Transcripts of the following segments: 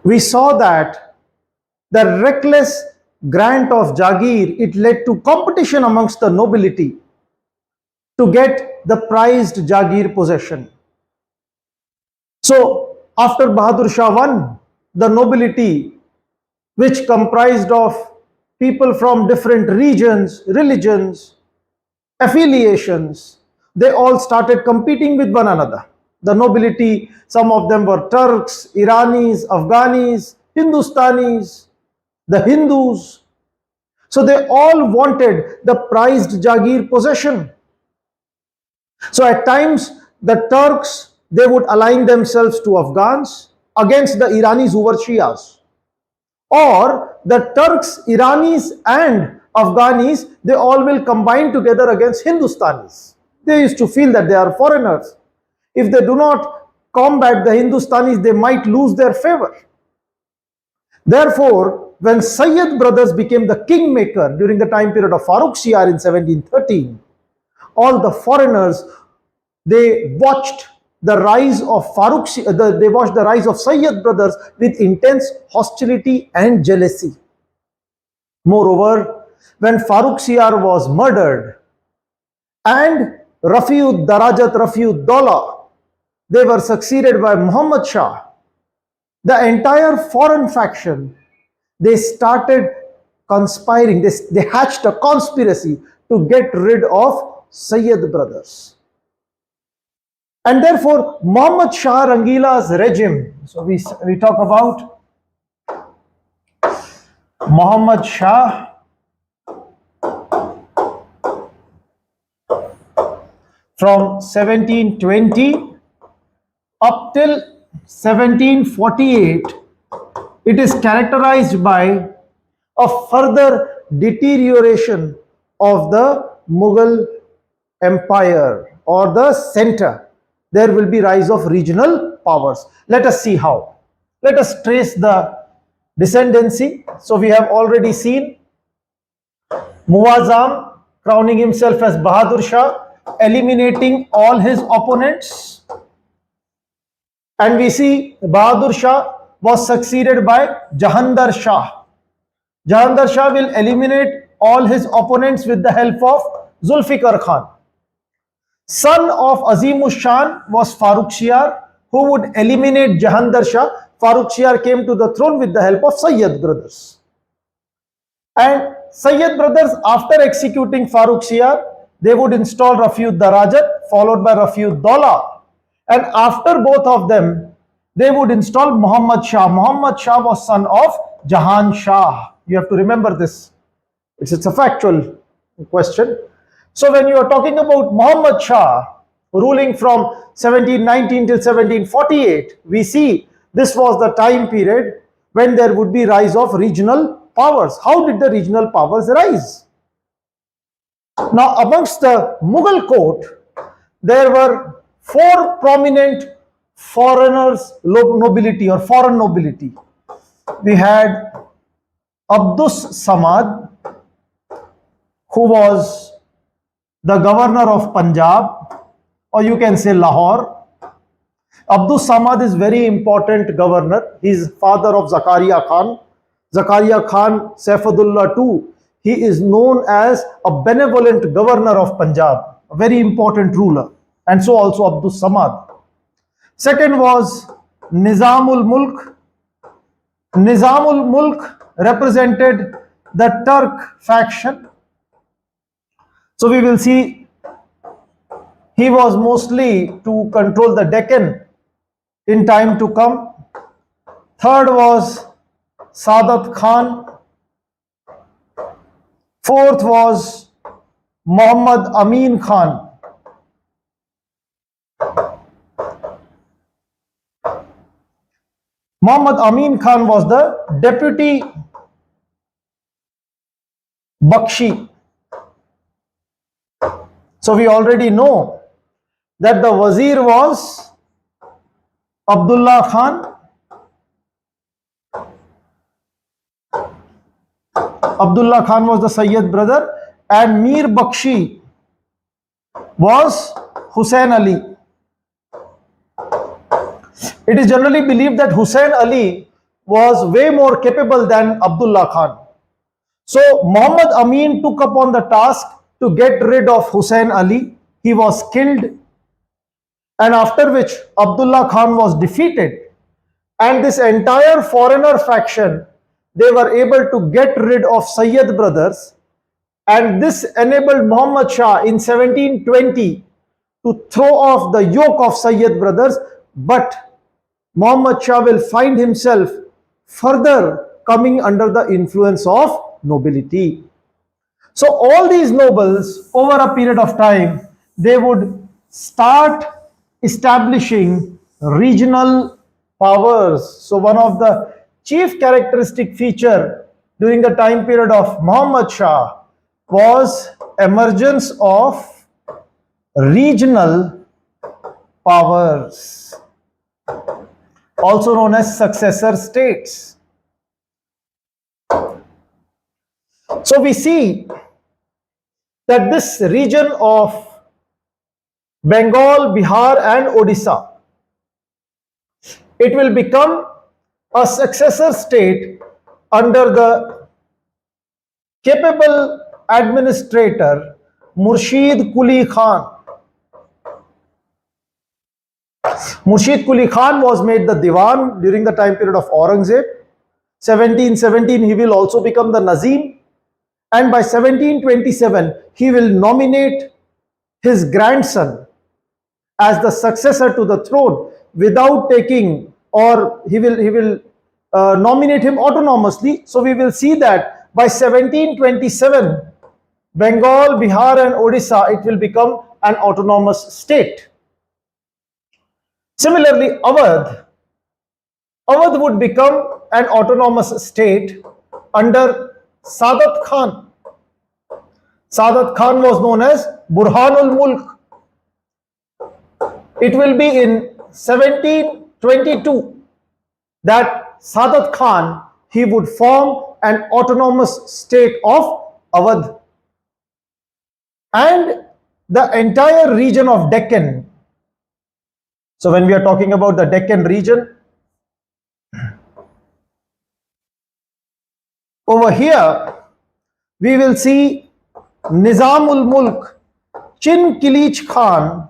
We saw that the reckless grant of Jagir, it led to competition amongst the nobility to get the prized Jagir possession. So after Bahadur Shah won, the nobility, which comprised of people from different regions, religions, affiliations, they all started competing with one another. The nobility, some of them were Turks, Iranis, Afghanis, Hindustanis, the Hindus. So they all wanted the prized Jagir possession. So at times, the Turks, they would align themselves to Afghans against the Iranis who were Shias. Or the Turks, Iranis and Afghanis, they all will combine together against Hindustanis. They used to feel that they are foreigners. If they do not combat the Hindustanis, they might lose their favor. Therefore, when Sayyid brothers became the kingmaker during the time period of Farooq Shiar in 1713, all the foreigners, they watched the rise of they watched the rise of Sayyid brothers with intense hostility and jealousy. Moreover, when Farooq Shiar was murdered and Rafiud Darajat Rafiud Daulah, they were succeeded by Muhammad Shah, the entire foreign faction, they started conspiring, they hatched a conspiracy to get rid of Sayyid brothers. And therefore, Muhammad Shah Rangila's regime, so we talk about Muhammad Shah from 1720 up till 1748, it is characterized by a further deterioration of the Mughal Empire or the center. There will be rise of regional powers. Let us see how. Let us trace the descendancy. So we have already seen Muazzam crowning himself as Bahadur Shah, eliminating all his opponents. And we see Bahadur Shah was succeeded by Jahandar Shah. Jahandar Shah will eliminate all his opponents with the help of Zulfikar Khan. Son of Azimus Shan was Farooq Shiar, who would eliminate Jahandar Shah. Farooq Shiar came to the throne with the help of Sayyid brothers. And Sayyid brothers, after executing Farooq Shiar, they would install Rafiud Darajat, followed by Rafiud Daulah. And after both of them, they would install Muhammad Shah. Muhammad Shah was son of Jahan Shah. You have to remember this. It's a factual question. So when you are talking about Muhammad Shah ruling from 1719 till 1748, we see this was the time period when there would be rise of regional powers. How did the regional powers rise? Now, amongst the Mughal court, there were four prominent foreigners, nobility or foreign nobility. We had Abdus Samad, who was the governor of Punjab, or you can say Lahore. Abdus Samad is very important governor. He is father of Zakaria Khan. Zakaria Khan, Saifullah too, he is known as a benevolent governor of Punjab, a very important ruler. And so also Abdus Samad. Second was Nizamul Mulk. Nizamul Mulk represented the Turk faction. So we will see he was mostly to control the Deccan in time to come. Third was Sadat Khan. Fourth was Muhammad Amin Khan. Muhammad Amin Khan was the deputy Bakshi. So we already know that the wazir was Abdullah Khan. Abdullah Khan was the Sayyid brother, and Mir Bakshi was Hussain Ali. It is generally believed that Hussain Ali was way more capable than Abdullah Khan. So Muhammad Amin took upon the task to get rid of Hussein Ali. He was killed, and after which Abdullah Khan was defeated, and this entire foreigner faction, they were able to get rid of Sayyid brothers, and this enabled Muhammad Shah in 1720 to throw off the yoke of Sayyid brothers. But Muhammad Shah will find himself further coming under the influence of nobility. So all these nobles, over a period of time, they would start establishing regional powers. So one of the chief characteristic feature during the time period of Muhammad Shah was emergence of regional powers, also known as successor states. So we see that this region of Bengal, Bihar and Odisha, it will become a successor state under the capable administrator Murshid Quli Khan. Murshid Quli Khan was made the Diwan during the time period of Aurangzeb. 1717 he will also become the Nazim, and by 1727 he will nominate his grandson as the successor to the throne without taking, or he will nominate him autonomously. So we will see that by 1727 Bengal, Bihar and Odisha, it will become an autonomous state. Similarly, Awadh would become an autonomous state under Sadat Khan. Sadat Khan was known as Burhanul Mulk. It will be in 1722 that Sadat Khan, he would form an autonomous state of Awadh. And the entire region of Deccan. So when we are talking about the Deccan region, over here we will see Nizamul Mulk Chin Kilich Khan.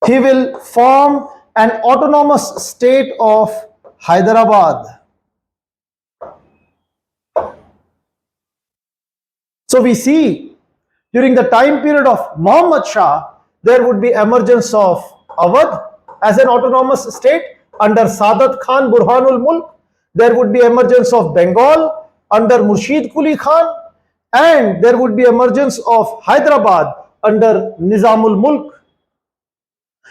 He will form an autonomous state of Hyderabad. So we see during the time period of Muhammad Shah, there would be emergence of Awadh as an autonomous state under Sadat Khan Burhanul Mulk. There would be emergence of Bengal under Murshid Quli Khan, and there would be emergence of Hyderabad under Nizamul Mulk.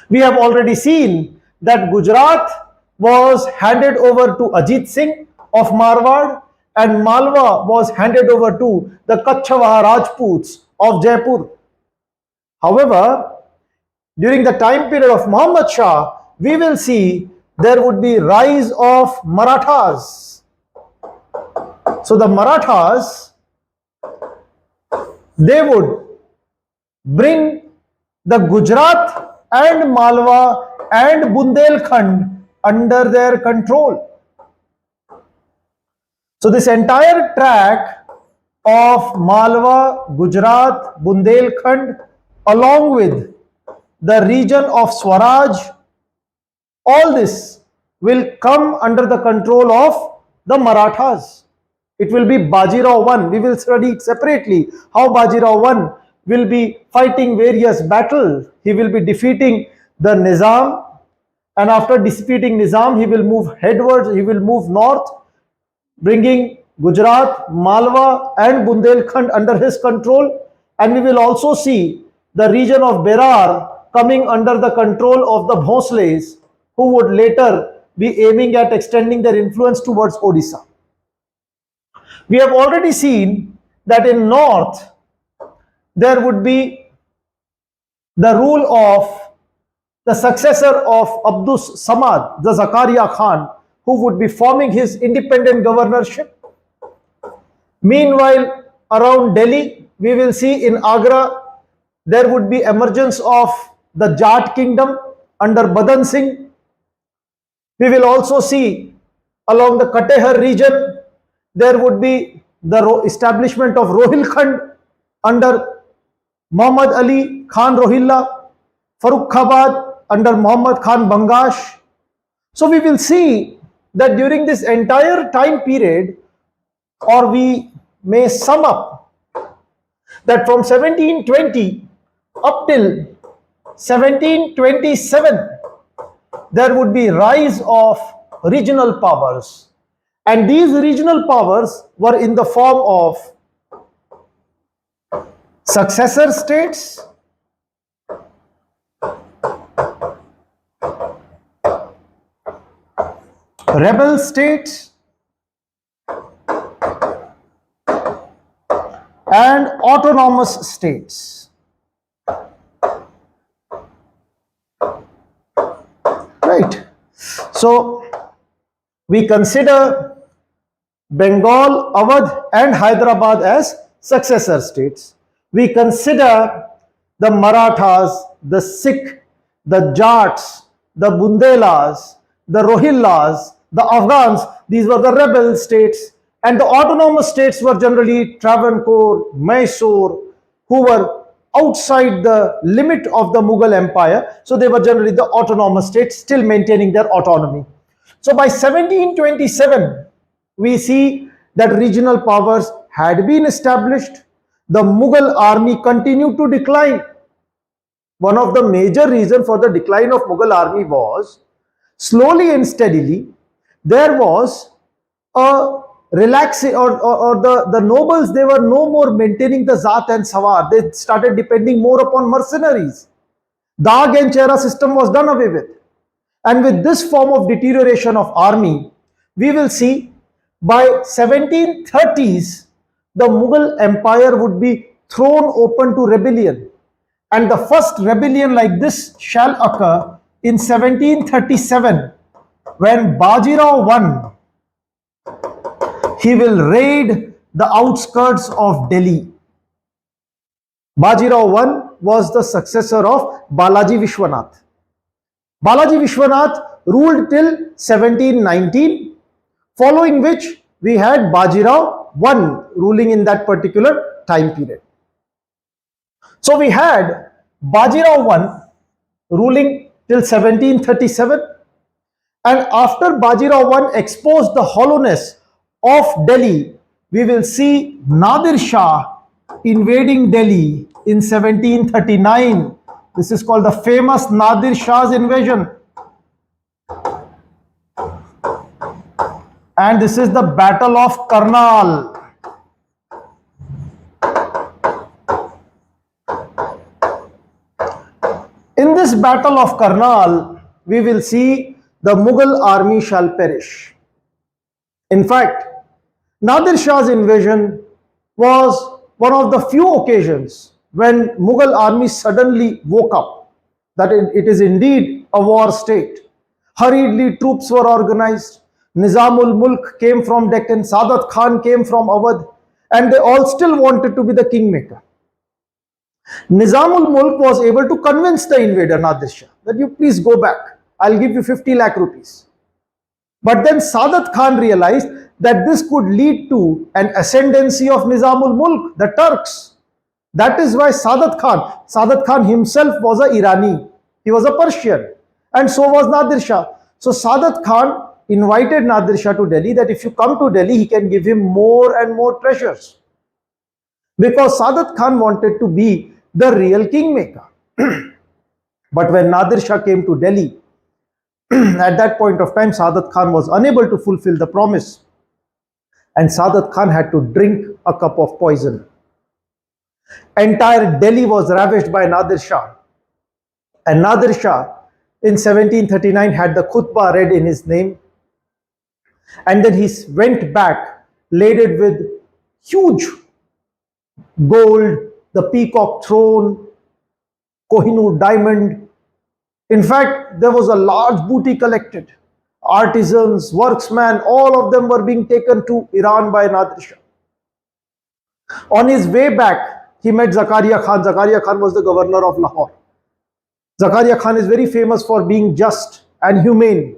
We have already seen that Gujarat was handed over to Ajit Singh of Marwar, and Malwa was handed over to the Kachhawa Rajputs of Jaipur. However, during the time period of Muhammad Shah, we will see there would be rise of Marathas. So the Marathas, they would bring the Gujarat and Malwa and Bundelkhand under their control. So this entire tract of Malwa, Gujarat, Bundelkhand, along with the region of Swaraj, all this will come under the control of the Marathas. It will be Bajirao I. We will study it separately, how Bajirao I will be fighting various battles. He will be defeating the Nizam, and after defeating Nizam, he will move headwards, he will move north, bringing Gujarat, Malwa and Bundelkhand under his control. And we will also see the region of Berar coming under the control of the Bhosles, who would later be aiming at extending their influence towards Odisha. We have already seen that in north there would be the rule of the successor of Abdus Samad, the Zakaria Khan, who would be forming his independent governorship. Meanwhile, around Delhi, we will see in Agra, there would be emergence of the Jat kingdom under Badan Singh. We will also see along the Katehar region, there would be the establishment of Rohilkhand under Muhammad Ali Khan Rohilla, Farrukkhabad under Muhammad Khan Bangash. So we will see that during this entire time period, or we may sum up that from 1720 up till 1727, there would be rise of regional powers. And these regional powers were in the form of successor states, rebel states, and autonomous states. Right. So we consider Bengal, Awadh, and Hyderabad as successor states. We consider the Marathas, the Sikh, the Jats, the Bundelas, the Rohillas, the Afghans. These were the rebel states, and the autonomous states were generally Travancore, Mysore, who were outside the limit of the Mughal Empire. So they were generally the autonomous states, still maintaining their autonomy. So by 1727, we see that regional powers had been established. The Mughal army continued to decline. One of the major reasons for the decline of Mughal army was slowly and steadily there was a relaxing, or the nobles, they were no more maintaining the Zat and Sawar. They started depending more upon mercenaries. Dag and Chehra system was done away with. And with this form of deterioration of army, we will see by 1730s, the Mughal Empire would be thrown open to rebellion. And the first rebellion like this shall occur in 1737, when Bajirao won. He will raid the outskirts of Delhi. Bajirao I was the successor of Balaji Vishwanath. Balaji Vishwanath ruled till 1719, following which we had Bajirao I ruling in that particular time period. So we had Bajirao I ruling till 1737, and after Bajirao I exposed the hollowness of Delhi, we will see Nadir Shah invading Delhi in 1739. This is called the famous Nadir Shah's invasion. And this is the Battle of Karnal. In this Battle of Karnal, we will see the Mughal army shall perish. In fact, Nadir Shah's invasion was one of the few occasions when Mughal army suddenly woke up that it is indeed a war state. Hurriedly troops were organized. Nizamul Mulk came from Deccan, Sadat Khan came from Awadh, and they all still wanted to be the kingmaker. Nizamul Mulk was able to convince the invader Nadir Shah that you please go back, I'll give you 50 lakh rupees. But then Sadat Khan realized that this could lead to an ascendancy of Nizamul Mulk, the Turks. That is why Sadat Khan himself was an Irani, he was a Persian, and so was Nadir Shah. So Sadat Khan invited Nadir Shah to Delhi, that if you come to Delhi, he can give him more and more treasures. Because Sadat Khan wanted to be the real kingmaker. But when Nadir Shah came to Delhi, at that point of time, Sadat Khan was unable to fulfill the promise. And Sadat Khan had to drink a cup of poison. Entire Delhi was ravished by Nadir Shah. And Nadir Shah in 1739 had the khutbah read in his name. And then he went back laden with huge gold, the peacock throne, Kohinoor diamond. In fact, there was a large booty collected. Artisans, worksmen, all of them were being taken to Iran by Nadir Shah. On his way back, he met Zakaria Khan. Zakaria Khan was the governor of Lahore. Zakaria Khan is very famous for being just and humane.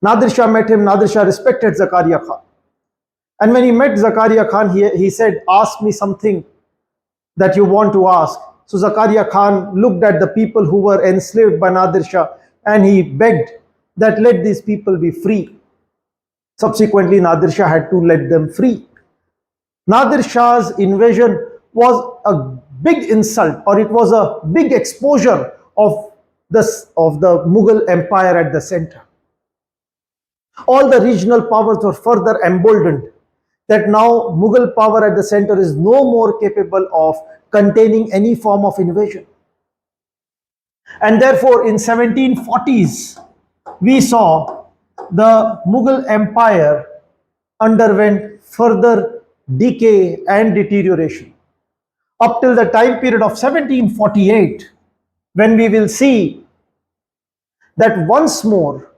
Nadir Shah met him. Nadir Shah respected Zakaria Khan. And when he met Zakaria Khan, he said, ask me something that you want to ask. So Zakaria Khan looked at the people who were enslaved by Nadir Shah and he begged that let these people be free. Subsequently, Nadir Shah had to let them free. Nadir Shah's invasion was a big insult, or it was a big exposure of the Mughal Empire at the center. All the regional powers were further emboldened that now Mughal power at the center is no more capable of containing any form of invasion. And therefore, in 1740s, we saw the Mughal Empire underwent further decay and deterioration up till the time period of 1748, when we will see that once more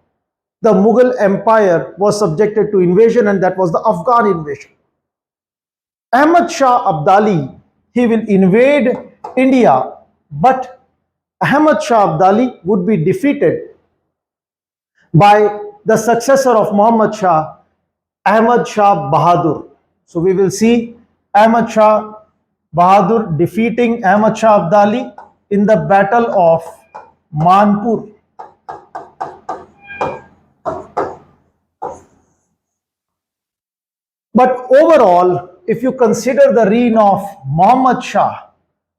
the Mughal Empire was subjected to invasion, and that was the Afghan invasion. Ahmad Shah Abdali, he will invade India, but Ahmad Shah Abdali would be defeated by the successor of Muhammad Shah, Ahmad Shah Bahadur. So we will see Ahmad Shah Bahadur defeating Ahmad Shah Abdali in the Battle of Manpur. But overall, if you consider the reign of Muhammad Shah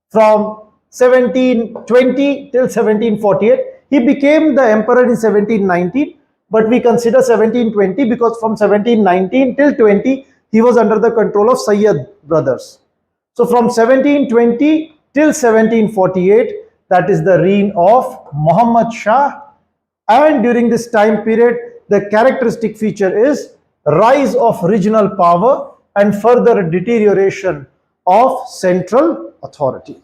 from 1720 till 1748, he became the emperor in 1719, but we consider 1720 because from 1719 till 20, he was under the control of Sayyid brothers. So from 1720 till 1748, that is the reign of Muhammad Shah. And during this time period, the characteristic feature is rise of regional power and further deterioration of central authority.